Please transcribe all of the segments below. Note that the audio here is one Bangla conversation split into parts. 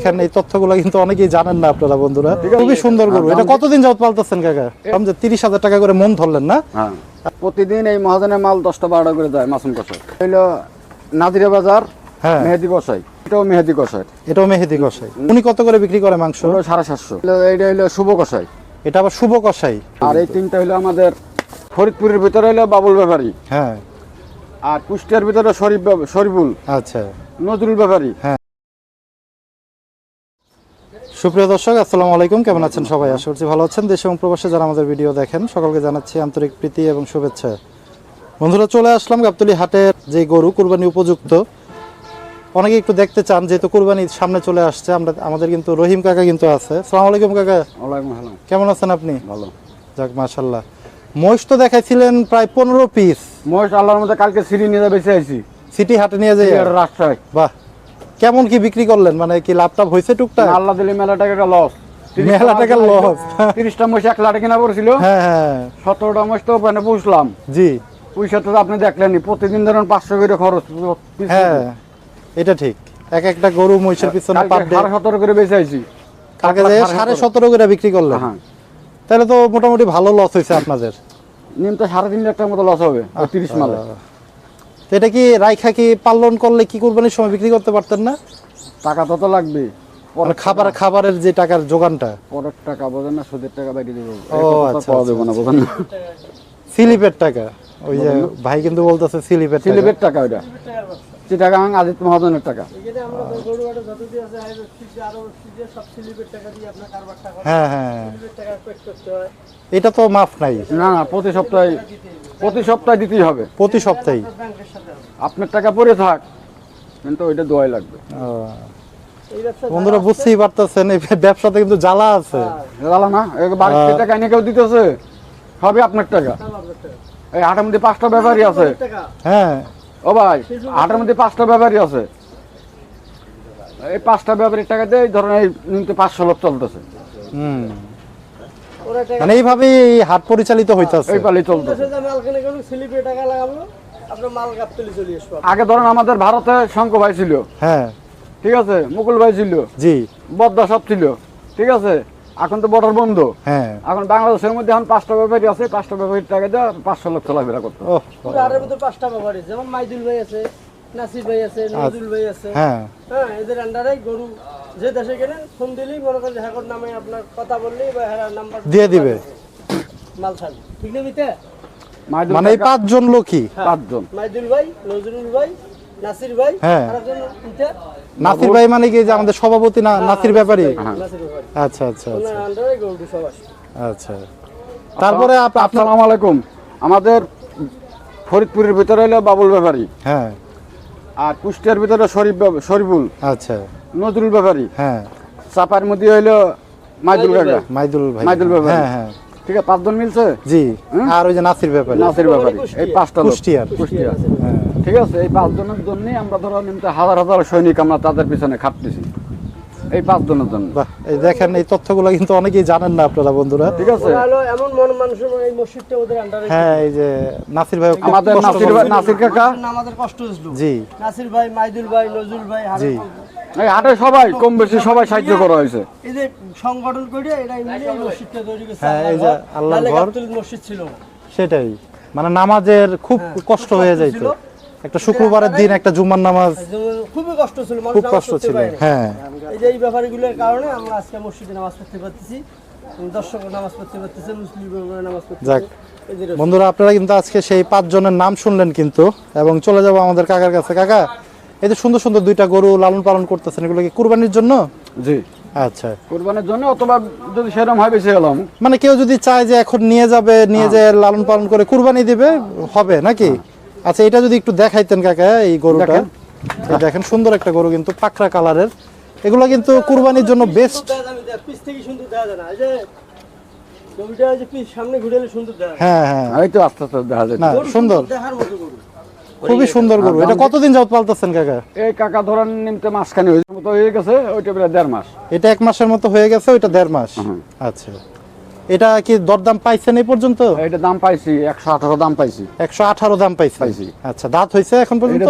দেখেন এই তথ্যগুলো কিন্তু অনেকেই জানেন না আপনারা বন্ধুরা। খুবই সুন্দর গরু। এটা কতদিন যাবত পালতেছেন কাকা? যে 30,000 টাকা করে মন ধরলেন না? হ্যাঁ, প্রতিদিন এই মহাজনের মাল 10টা 12টা করে যায় মাসুম কষাই। হইলো নাজিরা বাজার, হ্যাঁ মেহেদি কষাই। এটাও মেহেদি কষাই। এটাও মেহেদি কষাই। উনি কত করে বিক্রি করে মাংস? 750। এটা হইলো শুভ কষাই। এটা আবার শুভ কষাই। আর এই তিনটা হইলো আমাদের ফরিদপুরের ভিতরে হইলো বাবুল ব্যাপারী। হ্যাঁ। আর কুষ্টিয়ার ভিতরে শরীফুল। আচ্ছা। নজরুল ব্যাপারী। হ্যাঁ। সুপ্রিয় দর্শক, আসসালামু আলাইকুম। কেমন আছেন সবাই? আশা করছি ভালো আছেন। দেশ এবং প্রবাসে যারা আমাদের ভিডিও দেখেন সকলকে জানাচ্ছি আন্তরিক প্রীতি এবং শুভেচ্ছা। বন্ধুরা, চলে আসলাম গাবতলী হাটের যে গরু কুরবানি উপযুক্ত, অনেকে একটু দেখতে চান, যেহেতু কুরবানির সামনে চলে আসছে। আমাদের কিন্তু রহিম কাকা কিন্তু আছে। আসসালামু আলাইকুম কাকা। ওয়ালাইকুম আসসালাম। কেমন আছেন আপনি? ভালো। যাক, মাশাআল্লাহ। মহিষ তো দেখাইছিলেন প্রায় 15 পিস। মহিষ আল্লাহর মধ্যে কালকে সিঁড়ি নিয়ে বেঁচে আইছি সিটি হাটে নিয়ে যাই রাস্তায়। বাহ, কেমন কি বিক্রি করলেন? মানে কি লাভ টাভ হয়েছে টুকটাক? আল্লাহ দিলে মেলা টাকা লস। মেলা টাকা লস। 30টা মহিষ 1 লাখ কিনা পড়ছিল। হ্যাঁ হ্যাঁ 17টা মহিষ তো মানে পুষলাম। জি। পয়সা তো আপনি দেখলেনই, প্রতিদিন ধরেন 500 করে খরচ। হ্যাঁ, এটা ঠিক। এক একটা গরু মহিষের পিছনে পার ডে 17.5 করে বেঁচে আইছি। কালকে 17.5 করে বিক্রি করলেন। হ্যাঁ, তাহলে তো মোটামুটি ভালো লস হয়েছে আপনাদের। নিম তো 3.5 লাখ টাকার মতো লস হবে 30 মালে। তো এটা কি রাইখা কি পালন করলে কি কুরবানির সময় বিক্রি করতে পারতেন না? টাকা তত লাগবে। মানে খাবারের যে টাকার যোগানটা, পরের টাকা বোঝেন না, সুদের টাকা বাইরে দেবো। ও আচ্ছা, পাওয়া যাবে না, বোঝেন না। স্লিপের টাকা। ওই যে ভাই কিন্তু বলতেছে স্লিপের টাকা। স্লিপের টাকা ওইটা। চিটাগাং আদিত্য মহাজনের টাকা। হ্যাঁ হ্যাঁ, এটা তো মাফ নাই। না না, প্রতি সপ্তাহে দিতেই হবে। প্রতি সপ্তাহে আপনার টাকা পড়ে থাক, কিন্তু ওইটা দোয়াই লাগবে। বন্ধুরা, বুঝতেই পারতেছেন এই ব্যবসাতে কিন্তু জ্বালা আছে। জ্বালা না, বাড়িতে টাকা এনে কেউ দিতেছে, সবই আপনার টাকা। এই হাটের মধ্যে 5টা ব্যাপারী আছে। হ্যাঁ ও ভাই, হাটের মধ্যে 5টা ব্যাপারী আছে। এই 5টা ব্যাপারীর টাকা দিয়ে ধরেন এই নিতে 500 লোক চলতেছে। মানে এইভাবেই হাট পরিচালিত হইতাছে। এই পালি চলতেছে। আগে ধরেন আমাদের ভারতে শঙ্কর ভাই ছিল। হ্যাঁ, ঠিক আছে, মুকুল ভাই ছিল, জি, বদ্দা সব ছিল। ঠিক আছে, এখন তো বর্ডার বন্ধ। হ্যাঁ, এখন বাংলাদেশের মধ্যে এখন 5টা ব্যাপারী আছে। 5টা ব্যাপারীর টাকা দিয়ে 500 লোক চলাফেরা করতে। ও হাটের মধ্যে 5টা ব্যাপারী, যেমন মাইদুল ভাই আছে, নাসির ভাই আছে, নজরুল ভাই আছে। হ্যাঁ হ্যাঁ, এদের আন্ডারে গরু যে দেশে গেলেন ফোন দিলেই মনে করেন হ্যাকর নামে আপনার কথা বললেই বা হ্যাঁ নাম্বার দিয়ে দিবে মাল ছাড়বে। ঠিক না মিতে? মানে এই 5 জন লোকই? 5 জন। মাইদুল ভাই, নজরুল ভাই, নাসির ভাই, হ্যাঁ। আরেকজন মিতে নাসির ভাই মানে কি যে আমাদের সভাপতি না? নাসির ব্যাপারী? নাসির ভাই। আচ্ছা আচ্ছা আচ্ছা ওনার আন্ডারে গরু সব আসে। আচ্ছা। তারপরে আপনার? আসসালামু আলাইকুম। আমাদের ফরিদপুরের ভিতরে হলো বাবুল ব্যাপারী। হ্যাঁ। আর কুষ্টিয়ার ভিতরে শরীফুল। আচ্ছা। নজরুল ব্যাপারী। হ্যাঁ। চাপার মধ্যে হইলো মাইদুল কাকা। মাইদুল ভাই। মাইদুল ব্যাপারী। হ্যাঁ হ্যাঁ, ঠিক আছে, 5 জন মিলছে। জি। আর ওই যে নাসির ব্যাপারী? নাসির ব্যাপারী। এই 5টা লোক কুষ্টিয়ার। কুষ্টিয়া। হ্যাঁ। ঠিক আছে, এই 5 জনের জন্যই আমরা ধরো নিমতে হাজার হাজার সৈনিক আমরা তাদের পিছনে খাটতেছি, এই 5 জনের জন্য। বাহ, এই দেখেন এই তথ্যগুলো কিন্তু অনেকেই জানেন না আপনারা বন্ধুরা। ঠিক আছে, ওরা হলো এমন মন মানুষের এই মসজিদটা ওদের আন্ডারে। হ্যাঁ, এই যে নাসির ভাই আমাদের নাসির কাকা। আমাদের কষ্ট হয়েছিল। জি নাসির ভাই, মাইদুল ভাই, নজরুল ভাই, জি। এই হাটে সবাই কম বেশি সবাই সাহায্য করা হয়েছে। এই যে সংগঠন করে এটা মিলে এই মসজিদটা তৈরি করছে। হ্যাঁ, এই যে আল্লাহর ঘর। গাবতলীর মসজিদ ছিল না। সেটাই, মানে নামাজের খুব কষ্ট হয়ে যাইতো। একটা শুক্রবারের দিন একটা জুম্মার নামাজ খুবই কষ্ট ছিল, মানুষ খুব নামাজ কষ্ট পড়তে ছিল। পারে না। হ্যাঁ, এই যে এই ব্যাপারগুলোর কারণে আমরা আজকে মসজিদে নামাজ পড়তে পারতেছি, দর্শক নামাজ পড়তে পারতেছে, মুসলিম নামাজ পড়তে যাক পারতেছে। বন্ধুরা, আপনারা কিন্তু আজকে সেই 5 জনের নাম শুনলেন কিন্তু। এবং চলে যাব আমাদের কাকার কাছে। কাকা, এই যে সুন্দর সুন্দর 2টা গরু লালন পালন করতেছেন, এগুলো কি কুরবানির জন্য? জি, আচ্ছা। কুরবানির জন্য, অথবা যদি সেরকম হয় বেশি গেলাম। মানে কেউ যদি চায় যে এখন নিয়ে যাবে, নিয়ে যে লালন পালন করে কুরবানি দিবে, হবে নাকি? আচ্ছা, এটা যদি একটু দেখাইতেন কাকা, এই গরুটা। এই দেখেন সুন্দর একটা গরু, কিন্তু পাকড়া কালারের। এগুলো কিন্তু কুরবানির জন্য বেস্ট। পিস থেকে সুন্দর দেখা যায় না, এই যে গরুটা যে পিস সামনে ঘুরেলে সুন্দর দেখা যায়। হ্যাঁ হ্যাঁ, এই তো আস্তে আস্তে দেখা যায়। না সুন্দর, দেখার মতো গরু। খুবই সুন্দর গরু। এটা কতদিন যাবত পালতেছেন কাকা? এই কাকা ধরেন নিমতে মাসখানি হয়ে গেছে, ওইটা প্রায় 1.5 মাস। এটা 1 মাসের মতো হয়ে গেছে, ওইটা 1.5 মাস। আচ্ছা, এটা কি দরদাম পাইছেন এই পর্যন্ত? এটা দাম পাইছি 118 দাম পাইছি। 118 দাম পাইছি। আচ্ছা, দাঁত হইছে এখন পর্যন্ত?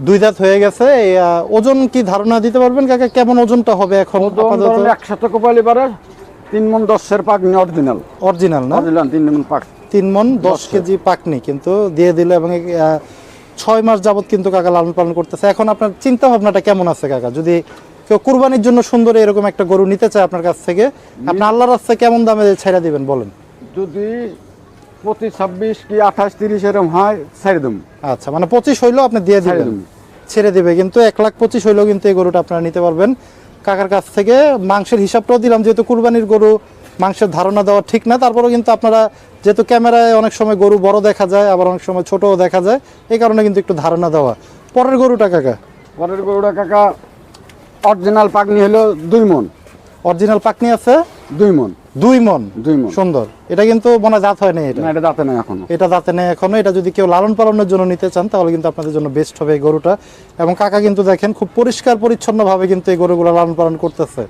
দুই দাঁত হয়ে গেছে। এই, ওজন কি ধারণা দিতে পারবেন কাকা, কেমন ওজনটা হবে এখন আপাতত? একসাথে কোপালি পারে 3 মণ 10 পাকনি অরিজিনাল। অরিজিনাল না? অরিজিনাল 3 মণ পাক। 3 মণ 10 কেজি পাকনি কিন্তু দিয়ে দিল, এবং 6 মাস যাবত কিন্তু কাকা লালন পালন করতেছে। এখন আপনার চিন্তা ভাবনাটা কেমন আছে কাকা, যদি কেউ কুরবানির জন্য সুন্দর এরকম একটা গরু নিতে চায় আপনার কাছ থেকে, আপনি আল্লাহর রাস্তায় কেমন দামে ছেড়ে দিবেন বলেন? যদি 25, 26 কি 28, 30 এরকম হয় ছেড়ে দেব। আচ্ছা, মানে 25 হইলেও আপনি দিয়ে ছেড়ে দিবেন, দেব। ছেড়ে দিবে, কিন্তু 1,25,000 হইলেও কিন্তু এই গরুটা আপনারা নিতে পারবেন কাকার কাছ থেকে। মাংসের হিসাবটাও দিলাম, যেহেতু কুরবানির গরু মাংসের ধারণা দেওয়া ঠিক না, তারপরেও কিন্তু আপনারা যেহেতু ক্যামেরায় অনেক সময় গরু বড় দেখা যায়, আবার অনেক সময় ছোটও দেখা যায়, এই কারণে কিন্তু একটু ধারণা দেওয়া। পরের গরুটা কাকা? পরের গরুটা কাকা অরিজিনাল পাকনি হলো 2 মণ। অরিজিনাল পাকনি আছে 2 মণ। 2 মণ। 2 মণ। সুন্দর। এটা কিন্তু মনে দাঁত হয় না, এটা না, এটা দাঁতে নাই এখনো। এটা দাঁতে নেই এখনো। এটা যদি কেউ লালন পালনের জন্য নিতে চান তাহলে কিন্তু আপনাদের জন্য বেস্ট হবে এই গরুটা। এবং কাকা কিন্তু দেখেন খুব পরিষ্কার পরিচ্ছন্ন ভাবে কিন্তু এই গরুগুলো লালন পালন করতেছে।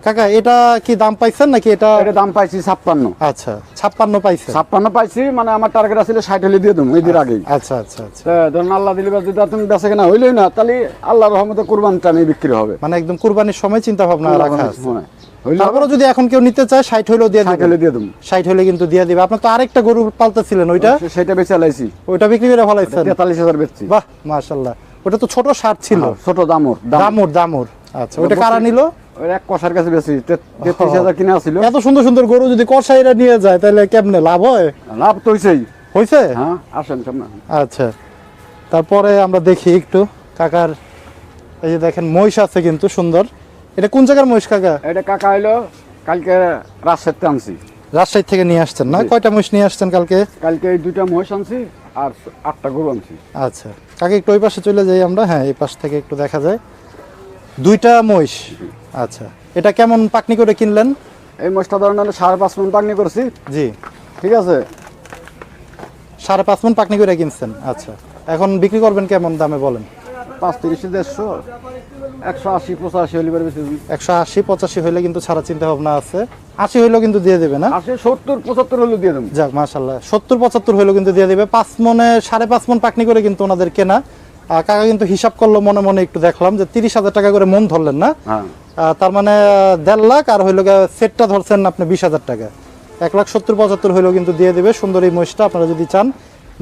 কাকা এটা কি দাম পাইছেন নাকি এটা? এটা দাম পাইছি 56। আচ্ছা, 56 পাইছে। 56 পাইছি, মানে আমার টার্গেট ছিল 60 হলে দিয়ে দেবো ঈদের আগেই। আচ্ছা আচ্ছা আচ্ছা, ধরুন আল্লাহ দিলে যদি তুমি বেচা কেনা হইলই না, তাহলে আল্লাহর রহমতে কুরবানিটা আমি বিক্রি হবে। মানে একদম কুরবানির সময় চিন্তা ভাবনা রাখা আছে। হ্যাঁ, হইলে তারপরে যদি এখন কেউ নিতে চায় 60 হইলেও দিয়ে 60 দিবেন? হলে দিয়ে দেবো। 60 হলে কিন্তু দিয়ে দিবে। আপনি তো আরেকটা গরু পালতেছিলেন, ওইটা? সেটা বেচে লাইছি, ওইটা বিক্রি করে ফলাইছেন? 43,000 বেচছি। বাহ, মাশাআল্লাহ। ওটা তো ছোট ষাট ছিল। ছোট দামর দামুর দামুর। আচ্ছা, ওটা কারা নিল? ওই এক কষার কাছে বেশি 33,000 কিনা ছিল। এত সুন্দর সুন্দর গরু যদি কসাইরা নিয়ে যায় তাহলে কেমনে লাভ হয়? লাভ তো হইছেই। হইছে? হ্যাঁ, আসেন সামনে। আচ্ছা, তারপরে আমরা দেখি একটু কাকার, এই যে দেখেন মহিষ আছে কিন্তু সুন্দর। এটা কোন জায়গার মহিষ কাকা? এটা কাকা হইলো কালকে রাজশাহীতে আনছি। রাজশাহী থেকে নিয়ে আসছেন না? কয়টা মহিষ নিয়ে আসছেন কালকে? কালকে এই 2টা মহিষ আনছি আর 8টা গরু আনছি। আচ্ছা কাকা, একটু ওই পাশে চলে যাই আমরা। হ্যাঁ, এই পাশ থেকে একটু দেখা যায় 2টা মহিষ। আচ্ছা, এটা কেমন পাকনি করে কিনলেন? এই মহিষটা ধরেন হলো 5.5 মণ পাকনি করছি। জি, ঠিক আছে, 5.5 মণ পাকনি করে কিনছেন। আচ্ছা, এখন বিক্রি করবেন কেমন দামে বলেন? 35, 150, 180, 85 হলে বেশি। 180, 85 হইলে কিন্তু ছাড়া চিন্তা ভাবনা আছে। 80 হইলেও কিন্তু দিয়ে দেবে না? 80, 70, 75 হলে দিয়ে দেবো। যাক মাশাআল্লাহ, 70, 75 হইলেও কিন্তু দিয়ে দিবে। 5 মণে 5.5 মণ পাকনি করে কিন্তু ওনাদের কেনা। কাকা কিন্তু হিসাব করলো, মনে মনে একটু দেখলাম যে 30,000 টাকা করে মন ধরলেন না? হ্যাঁ, তার মানে 1.5 লাখ, আর হইলো সেটটা ধরছেন আপনি 20,000 টাকা। 1,70,000, 75 হইলেও কিন্তু দিয়ে দিবে সুন্দর এই মহিষটা, আপনারা যদি চান।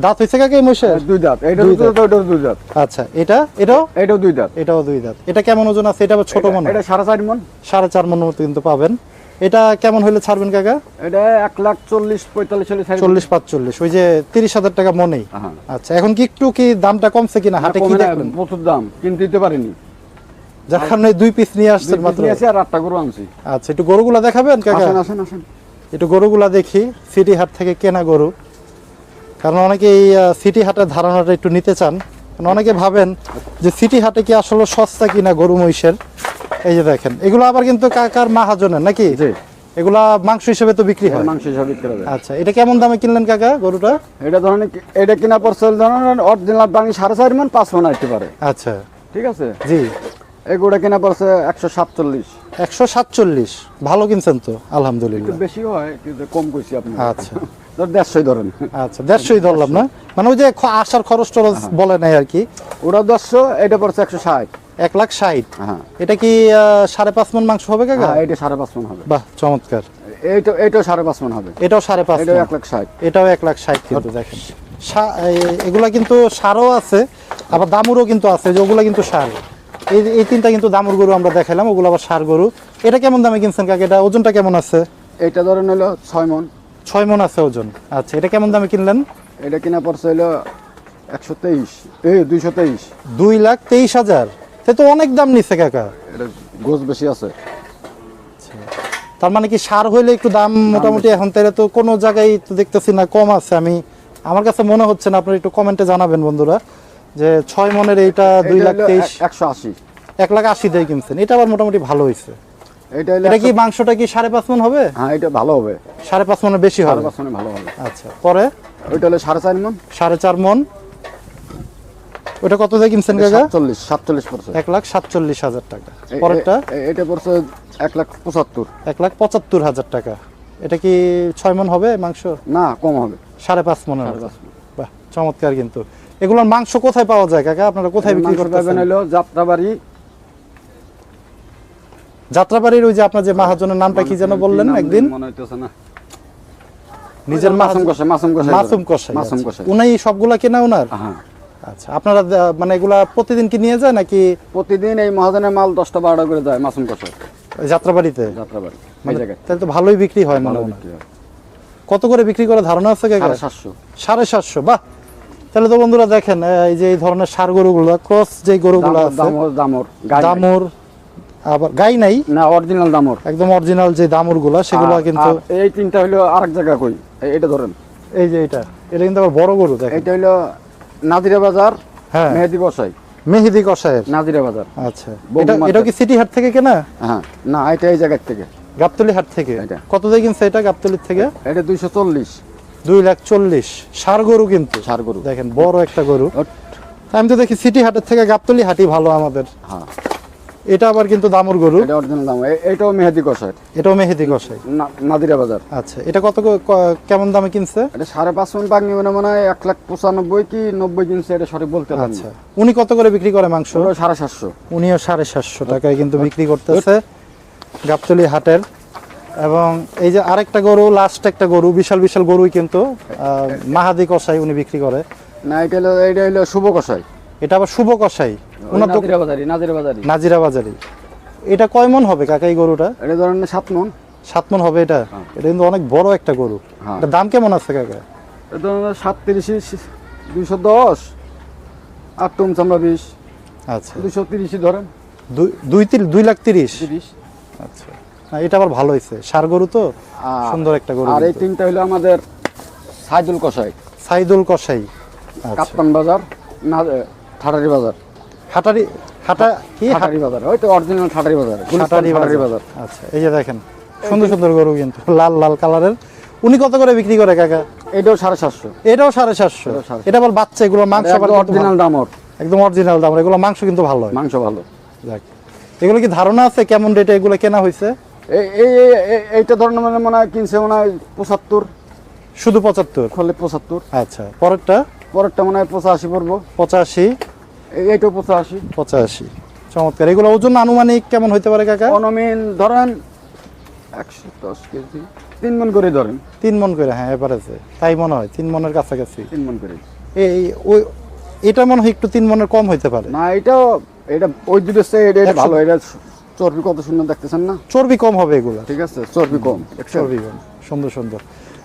দাঁত হয়েছে কাকা এই মহিষের? 2 দাঁত। এইটা দুই 2 দাঁত, ওইটাও 2 দাঁত। আচ্ছা, এটাও? এইটাও 2 দাঁত। এটাও 2 দাঁত। এটা কেমন ওজন আছে? এটা আবার ছোট মনে হয়। এটা 4.5 মণ। 4.5 মনের মতো কিন্তু পাবেন। এটা কেমন হইলে ছাড়বেন কাকা? এটা 1,40,45 হলে ছাড়ি। 40-45, ওই যে 30,000 টাকা মনেই। হ্যাঁ। আচ্ছা, এখন কি একটু কি দামটা কমছে কিনা হাটে কি কমে না, দেখলেন? প্রচুর দাম, কিনতে দিতে পারিনি। যার কারণে 2 পিস নিয়ে আসছেন 2 মাত্র। পিস নিয়েছি আর 8টা গরু আনছি। আচ্ছা, একটু গরুগুলা দেখাবেন কাকা? আসেন, আসেন, আসেন। একটু গরুগুলা দেখি, সিটি হাট থেকে কেনা গরু। কারণ অনেকে এই সিটি হাটের ধারণাটা একটু নিতে চান, কারণ অনেকে ভাবেন যে সিটি হাটে কি আসলে সস্তা কিনা গরু মহিষের। এই যে দেখেন, এগুলো আবার কিন্তু কাকার মাহাজনের নাকি? জি, এগুলা মাংস হিসেবে তো বিক্রি হয়। মাংস হিসাবে বিক্রি হবে। আচ্ছা, এটা কেমন দামে কিনলেন কাকা গরুটা? এটা ধরেন এটা কিনা পড়ছে ধরেন অরিজিনাল বাঙি 4.5 মণ, 5 মণ আসতে পারে। আচ্ছা, ঠিক আছে, জি। এই গরুটা কিনা পড়ছে 147। 147, ভালো কিনছেন তো আলহামদুলিল্লাহ। বেশি হয় কিন্তু কম কইছি আপনি। আচ্ছা ধর 150 ধরেন। আচ্ছা, 150 ধরলাম না, মানে ওই যে আসার খরচ টরচ বলে নাই আর কি। ওরা 150, এটা পড়ছে 160। 1,60,000। হ্যাঁ, এটা কি 5.5 মণ মাংস হবে কাকা? হ্যাঁ, এটা 5.5 মণ হবে। বাহ, চমৎকার। এইটাও 5.5 মণ হবে। এটাও 5.5 এটাও মণ। 1,60,000। এটাও 1,60,000 কিন্তু দেখেন। এগুলা কিন্তু সারও আছে, আবার দামুরও কিন্তু আছে, যে ওগুলা কিন্তু সার। এই 3টা কিন্তু দামুর গরু আমরা দেখালাম, ওগুলো আবার সার গরু। এটা কেমন দামে কিনছেন কাকা? এটা ওজনটা কেমন আছে? এটা ধরেন হলো 6 মণ। 6 মণ আছে ওজন। আচ্ছা, এটা কেমন দামে কিনলেন? এটা কিনা পড়ছে হলো 123, 223। 2,23,000। সে তো অনেক দাম নিচ্ছে কাকা। এটা গোছ বেশি আছে। তার মানে কি সার হইলে একটু দাম মোটামুটি এখন তাহলে তো কোনো জায়গায় তো দেখতেছি না কম আছে। আমার কাছে মনে হচ্ছে না, আপনারা একটু কমেন্টে জানাবেন বন্ধুরা, যে 6 মণের এইটা 2,23,000, 180। 1,80,000 দিয়ে কিনছেন। এটা আবার মোটামুটি ভালো হয়েছে। এটা কি মাংসটা কি 5.5 মণ হবে? হ্যাঁ, এটা ভালো হবে। 5.5 মণের বেশি হবে। 5.5 মণে ভালো হবে। আচ্ছা, পরে ওইটা হলো 4.5 মণ। 4.5 মণ। ওটা কত দিয়ে কিনছেন কাকা? 47 পড়ছে। 1,47,000 টাকা। পরেরটা এটা পড়ছে 1,75,000। 1,75,000 টাকা। এটা কি 6 মণ হবে মাংস? না, কম হবে। 5.5 মণের মতো। 5.5 মণ। বাহ, চমৎকার কিন্তু। এগুলোর মাংস কোথায় পাওয়া যায় কাকা, আপনারা কোথায় বিক্রি মাংস করতেছেন? পাবেন হলো যাত্রাবাড়ি। যাত্রাবাড়ির ওই যে আপনার যে মহাজনের নামটা কি যেন বললেন একদিন, মনে হইতেছে না, নিজের মাসুম কষাই, মাসুম কষাই, মাসুম কষাই। মাসুম আচ্ছা। কষাই। উনি সবগুলা কেনা ওনার? হ্যাঁ, আচ্ছা, আপনারা মানে এগুলা প্রতিদিন কি নিয়ে যায় নাকি প্রতিদিন এই মহাজনের মাল 10টা 12টা করে যায় মাসুম কষাই ওই যাত্রাবাড়িতে? যাত্রাবাড়ি এই মানে জায়গায় তাহলে তো ভালোই বিক্রি হয় মনে ভালো হয়। বিক্রি হয়। কত করে বিক্রি করে ধারণা আছে কাকা? 750। 750, বাহ। তাহলে তো বন্ধুরা দেখেন এই যে এই ধরনের সার গরুগুলো, ক্রস যে গরুগুলো আছে, দামর দামর গাই নাই। দামুর, আবার গাই নাই, না অরিজিনাল দামর একদম অরিজিনাল যে দামুর গুলা সেগুলো কিন্তু। আর এই তিনটা হলো আরেক জায়গা কই, এটা ধরেন, এই যে এটা কিন্তু আবার বড় গরু দেখেন। এটা হলো নাজিরা বাজার, হ্যাঁ, মেহেদি কষাই, মেহেদি কষায়ের। নাজিরা বাজার। আচ্ছা, বগুড়া এটা market। এটা কি সিটি হাট থেকে কেনা? হ্যাঁ, না এটা এই জায়গা থেকে, গাবতলী হাট থেকে? এটা। কত দিয়ে কিনছে এটা গাবতলীর থেকে? এটা 240 2,40,000 সার গরু কিন্তু। সার গরু। দেখেন বড় একটা গরু। ওট। আমি তো দেখি সিটি হাটের থেকে গাবতলী হাটই ভালো আমাদের। হ্যাঁ, এটা আবার কিন্তু দামুর গরু, এটা অরিজিনাল দাম। এটাও মেহেদি কষাই, এটাও মেহেদি কষাই। নাজিরা বাজার। আচ্ছা, এটা কত কেমন দামে কিনছে? এটা 5.5 মণ পাকনি মনে হয় 1,95,000 কি 90 কিনছে, এটা সঠিক বলতে পারছি আচ্ছা, না। উনি কত করে বিক্রি করে মাংস? 750। উনিও 750 টাকায় কিন্তু বিক্রি করতেছে গাবতলী হাটের। এবং এই যে আরেকটা গরু, লাস্ট একটা গরু, বিশাল বিশাল গরুই কিন্তু মাহাদি কষাই উনি বিক্রি করে। না এটা হলো শুভ কষাই, এটা আবার শুভ কষাই, ওনার তো নাজিরা বাজারি, নাজিরা বাজারি। নাজিরা বাজারি। এটা কয় মন হবে কাকা এই গরুটা? এটা ধরেন 7 মণ। 7 মন হবে এটা? এটা কিন্তু অনেক বড় একটা গরু। হ্যাঁ। এটা দাম কেমন আছে কাকা? এটা ধরেন 37, 210, আর টুম চামড়া 20, আচ্ছা, 230 ধরেন, 2,30,000। 30। আচ্ছা, না, এটা আবার ভালো হয়েছে, সার গরু তো, সুন্দর একটা গরু। আর এই কিন্তু। তিনটা হলো আমাদের সাইদুল কষাই, সাইদুল কষাই। আচ্ছা, কাপ্তান বাজার, না ঠাটারি বাজার, হাটারি হাটা কি ঠাটারি বাজার, ওই তো অরিজিনাল ঠাটারি বাজার, গুলিস্তান হাটারি ঠাটারি বাজার। বাজার। আচ্ছা, এই যে দেখেন সুন্দর সুন্দর গরু কিন্তু লাল লাল কালারের। উনি কত করে বিক্রি করে কাকা? এটাও 750। এটাও 750। এটাও 750। এটা আবার বাচ্চা, এগুলো মাংস আবার কিন্তু অরিজিনাল ভালো। দামর, একদম অরিজিনাল দাম, এগুলো মাংস কিন্তু ভালো হয়। মাংস ভালো। যাক, এগুলো কি ধারণা আছে কেমন রেটে এগুলো কেনা হয়েছে? এইটা ধরনের মানে মনে হয় কিনছে মনে হয় 75, শুধু 75? খোলে 75। আচ্ছা, পরেরটা পরেরটা মনে হয় 85 পড়বো, 85। এইটাও 85। 85, চমৎকার। এগুলো ওজন আনুমানিক কেমন হইতে পারে কাকা? অনমিন ধরেন 110 কেজি, 3 মণ করে ধরেন, 3 মন করে? হ্যাঁ, এভারেজে তাই মনে হয় 3 মনের কাছাকাছি। 3 মণ করে। এই ওই এটা মনে হয় একটু 3 মনের কম হইতে পারে। না এটা ওই দুটো এটা ভালো, এটা চর্বি কত সুন্দর দেখতেছেন না? চর্বি কম হবে এগুলো, ঠিক আছে, চর্বি কম, চর্বি কম, সুন্দর সুন্দর।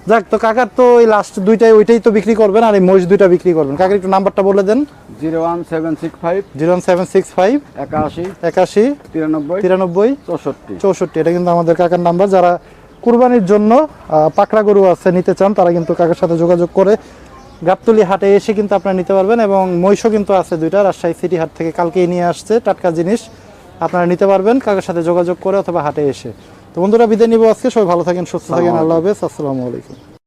যাক, তো কাকার তো ওই লাস্ট দুইটাই ওইটাই তো বিক্রি করবেন, আর এই মহিষ দুইটা বিক্রি করবেন। কাকার একটু নাম্বারটা বলে দেন। 01765 01765 81 81 93 93 64। 64। এটা কিন্তু আমাদের কাকার নাম্বার। যারা কুরবানির জন্য পাকড়া গরু আছে নিতে চান, তারা কিন্তু কাকার সাথে যোগাযোগ করে গাবতলী হাটে এসে কিন্তু আপনারা নিতে পারবেন। এবং মহিষও কিন্তু আছে দুইটা, রাজশাহী সিটি হাট থেকে কালকেই নিয়ে আসছে টাটকা জিনিস, আপনারা নিতে পারবেন কাকার সাথে যোগাযোগ করে অথবা হাটে এসে। তো বন্ধুরা, বিদায় নিব আজকে। সবাই ভালো থাকেন, সুস্থ থাকেন, আল্লাহ হাফেজ, আসসালামু আলাইকুম।